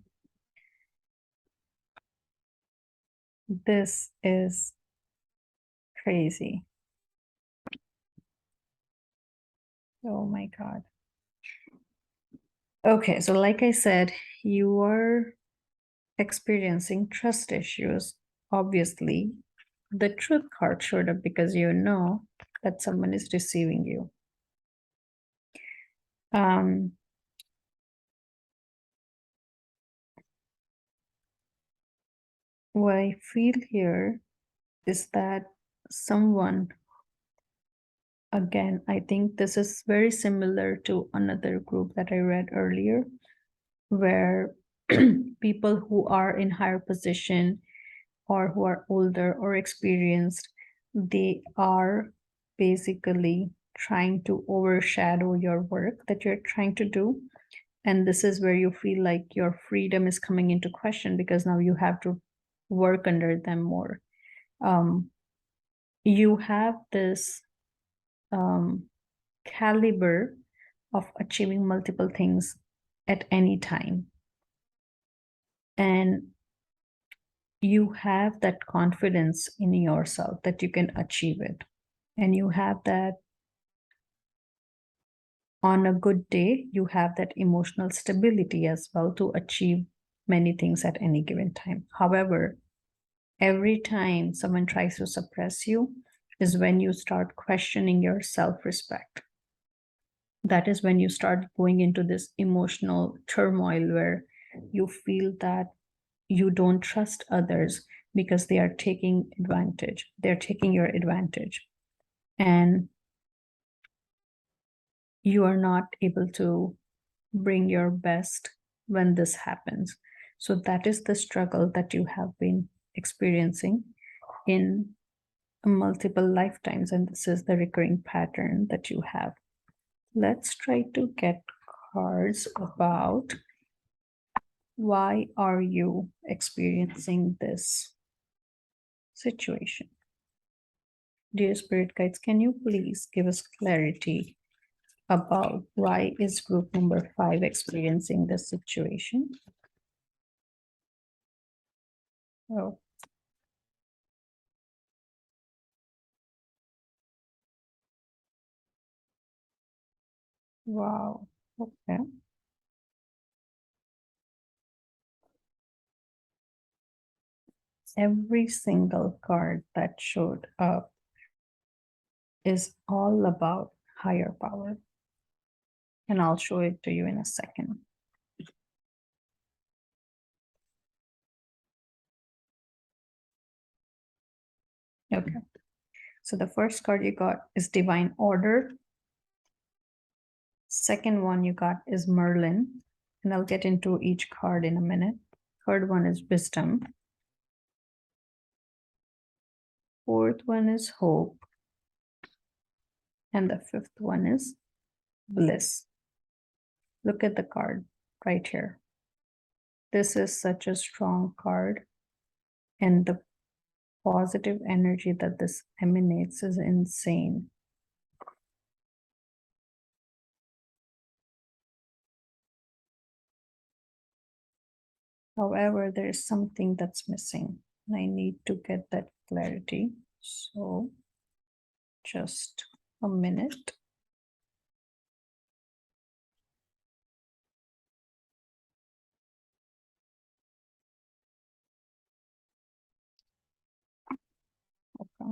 This is crazy. Oh my God. Okay, so like I said, you are experiencing trust issues. Obviously, the truth card showed up because you know that someone is deceiving you. What I feel here is that someone, again, I think this is very similar to another group that I read earlier, where people who are in higher position or who are older or experienced, they are basically trying to overshadow your work that you're trying to do. And this is where you feel like your freedom is coming into question because now you have to work under them more. You have this caliber of achieving multiple things at any time. And you have that confidence in yourself that you can achieve it. And you have that on a good day, you have that emotional stability as well to achieve many things at any given time. However, every time someone tries to suppress you is when you start questioning your self-respect. That is when you start going into this emotional turmoil where you feel that you don't trust others because they are taking advantage. They're taking your advantage. And you are not able to bring your best when this happens. So that is the struggle that you have been experiencing in multiple lifetimes. And this is the recurring pattern that you have. Let's try to get cards about why are you experiencing this situation. Dear Spirit Guides, can you please give us clarity about why is group number 5 experiencing this situation? Oh. Wow. Okay. every single card that showed up is all about higher power. And I'll show it to you in a second. Okay. So the first card you got is Divine Order. Second one you got is Merlin. And I'll get into each card in a minute. Third one is Wisdom. Fourth one is Hope. And the fifth one is Bliss. Look at the card right here. This is such a strong card. And the positive energy that this emanates is insane. However, there is something that's missing. And I need to get that clarity. So just a minute. Okay.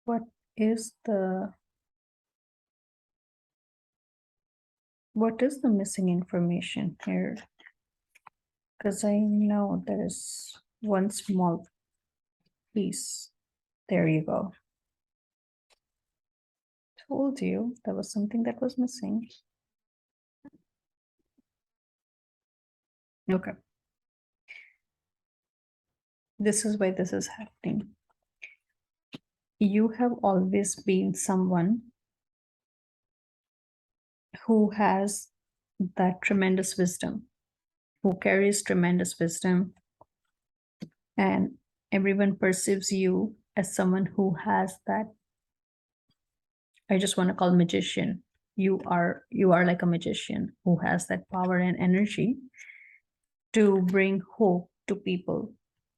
What is the missing information here? Because I know there is one small piece. There you go. Told you there was something that was missing. Okay. This is why this is happening. You have always been someone who has that tremendous wisdom, who carries tremendous wisdom, and everyone perceives you as someone who has that, I just want to call magician. You are like a magician who has that power and energy to bring hope to people,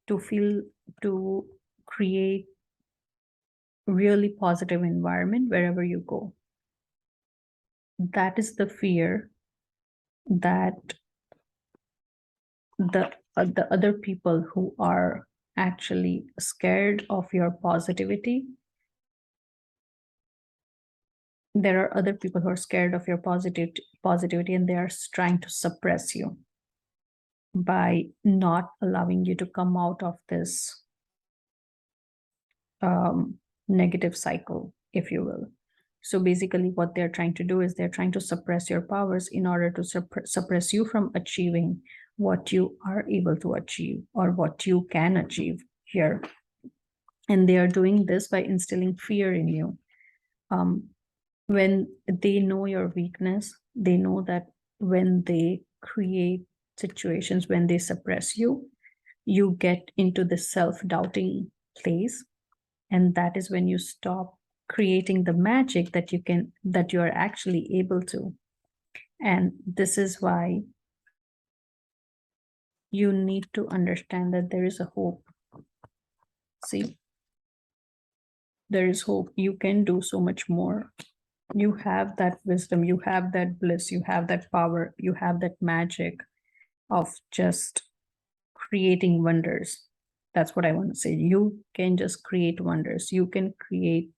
to create really positive environment wherever you go. That is the fear that the other people who are actually scared of your positivity. There are other people who are scared of your positivity, and they are trying to suppress you by not allowing you to come out of this negative cycle, if you will. So basically what they're trying to do is they're trying to suppress your powers in order to suppress you from achieving what you are able to achieve or what you can achieve here. And they are doing this by instilling fear in you. When they know your weakness, they know that when they create situations, when they suppress you, you get into the self-doubting place. And that is when you stop creating the magic that you are actually able to. And this is why you need to understand that there is a hope. See, there is hope. You can do so much more. You have that wisdom, you have that bliss, you have that power, you have that magic of just creating wonders. That's what I want to say. You can just create wonders. You can create,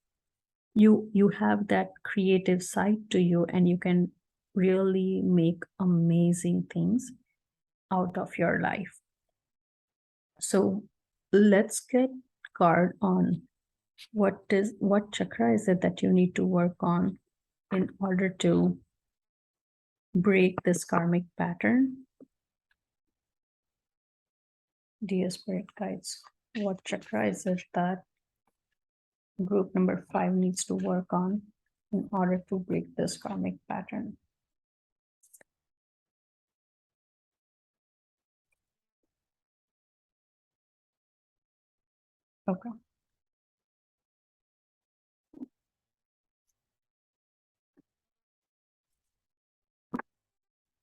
you have that creative side to you, and you can really make amazing things out of your life. So let's get card on what chakra is it that you need to work on in order to break this karmic pattern. Dear spirit guides, what chakra is it that group number 5 needs to work on in order to break this karmic pattern? Okay.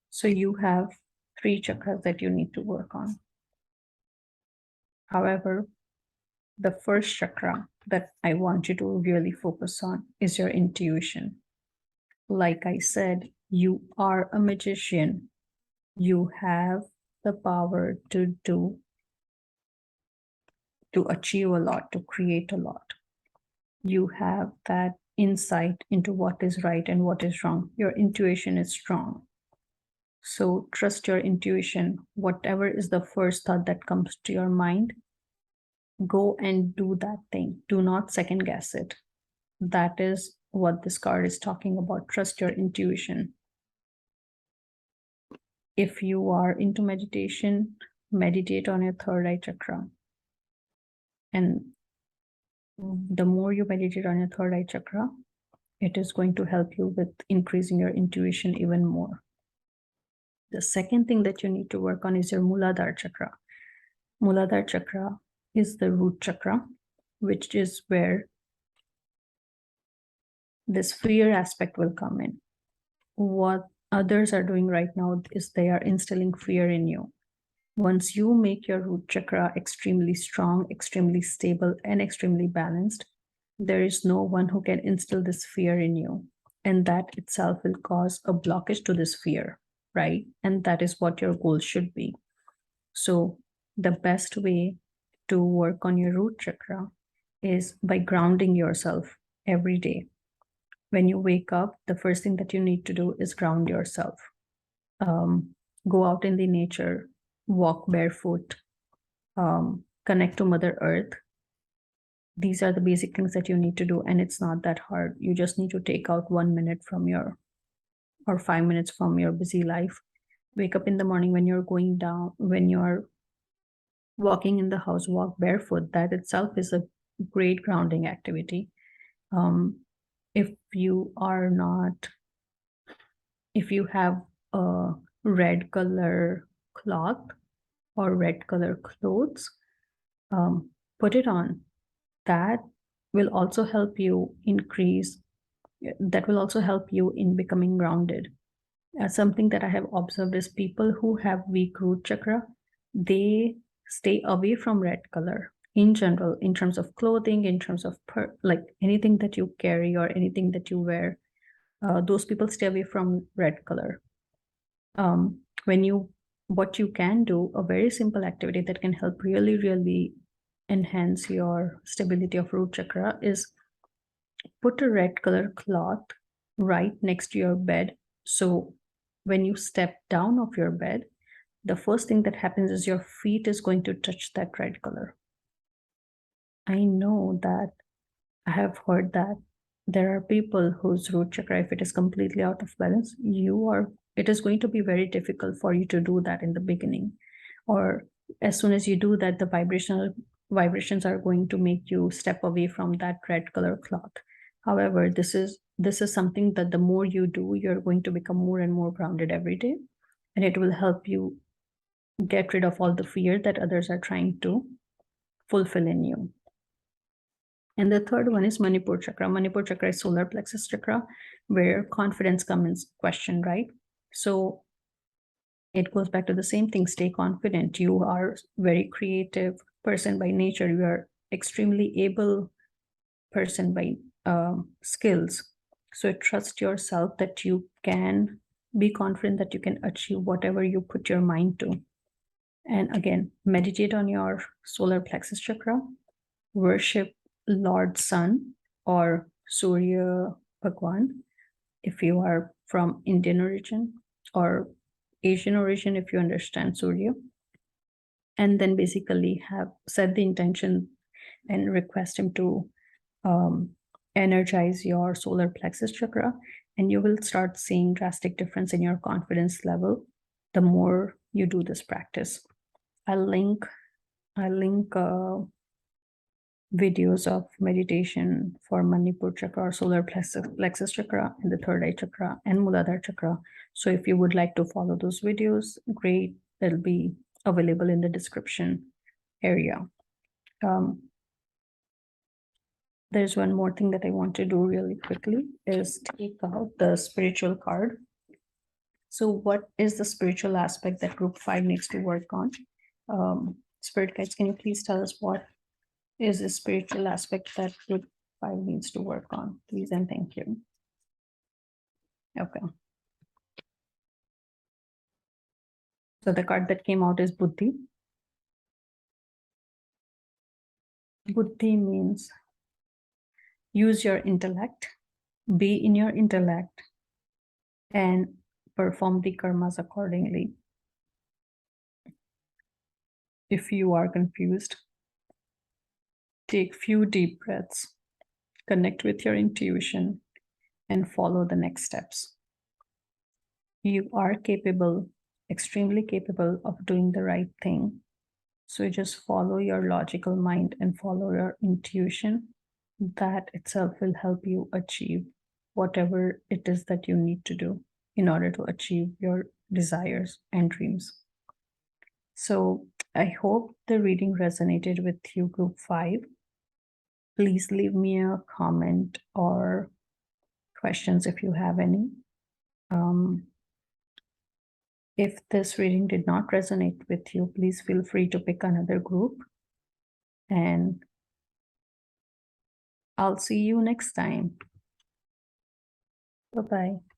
So you have 3 chakras that you need to work on. However, the first chakra that I want you to really focus on is your intuition. Like I said, you are a magician. You have the power to achieve a lot, to create a lot. You have that insight into what is right and what is wrong. Your intuition is strong. So trust your intuition. Whatever is the first thought that comes to your mind, go and do that thing. Do not second guess it. That is what this card is talking about. Trust your intuition. If you are into meditation, meditate on your third eye chakra. And the more you meditate on your third eye chakra, it is going to help you with increasing your intuition even more. The second thing that you need to work on is your Muladhara chakra. Muladhara chakra is the root chakra, which is where this fear aspect will come in. What others are doing right now is they are instilling fear in you. Once you make your root chakra extremely strong, extremely stable, and extremely balanced, there is no one who can instill this fear in you. And that itself will cause a blockage to this fear, right? And that is what your goal should be. So the best way to work on your root chakra is by grounding yourself every day. When you wake up, the first thing that you need to do is ground yourself. Go out in the nature, walk barefoot, connect to Mother Earth. These are the basic things that you need to do, and it's not that hard. You just need to take out 1 minute from or 5 minutes from your busy life. Wake up in the morning when you're going down, when you're walking in the house, walk barefoot. That itself is a great grounding activity. If you have a red color cloth or red color clothes, put it on. That will also help you in becoming grounded. Something that I have observed is people who have weak root chakra, they stay away from red color in general, in terms of clothing, in terms of like anything that you carry or anything that you wear. Those people stay away from red color. What you can do, a very simple activity that can help really, really enhance your stability of root chakra, is put a red color cloth right next to your bed. So when you step down of your bed, the first thing that happens is your feet is going to touch that red color. I know that I have heard that there are people whose root chakra, if it is completely out of balance, it is going to be very difficult for you to do that in the beginning. Or as soon as you do that, the vibrations are going to make you step away from that red color cloth. However, this is something that the more you do, you're going to become more and more grounded every day. And it will help you get rid of all the fear that others are trying to fulfill in you. And the third one is Manipur chakra. Manipur chakra is solar plexus chakra, where confidence comes in question, right? So it goes back to the same thing. Stay confident. You are very creative person by nature. You are extremely able person by skills. So trust yourself that you can be confident that you can achieve whatever you put your mind to. And again, meditate on your solar plexus chakra, worship Lord Sun or Surya Bhagwan if you are from Indian origin, or Asian origin if you understand Surya. And then basically set the intention and request him to energize your solar plexus chakra, and you will start seeing drastic difference in your confidence level the more you do this practice. I'll link videos of meditation for Manipur chakra or solar plexus chakra and the third eye chakra and Muladhara chakra. So if you would like to follow those videos, great, they'll be available in the description area. There's one more thing that I want to do really quickly is take out the spiritual card. So what is the spiritual aspect that group 5 needs to work on? Spirit guides, can you please tell us what is the spiritual aspect that group 5 needs to work on? Please and thank you. Okay. So the card that came out is Buddhi. Buddhi means use your intellect, be in your intellect, and perform the karmas accordingly. If you are confused, take few deep breaths, connect with your intuition, and follow the next steps. You are capable, extremely capable of doing the right thing. So just follow your logical mind and follow your intuition. That itself will help you achieve whatever it is that you need to do in order to achieve your desires and dreams. So I hope the reading resonated with you, group 5. Please leave me a comment or questions if you have any. If this reading did not resonate with you, please feel free to pick another group. And I'll see you next time. Bye-bye.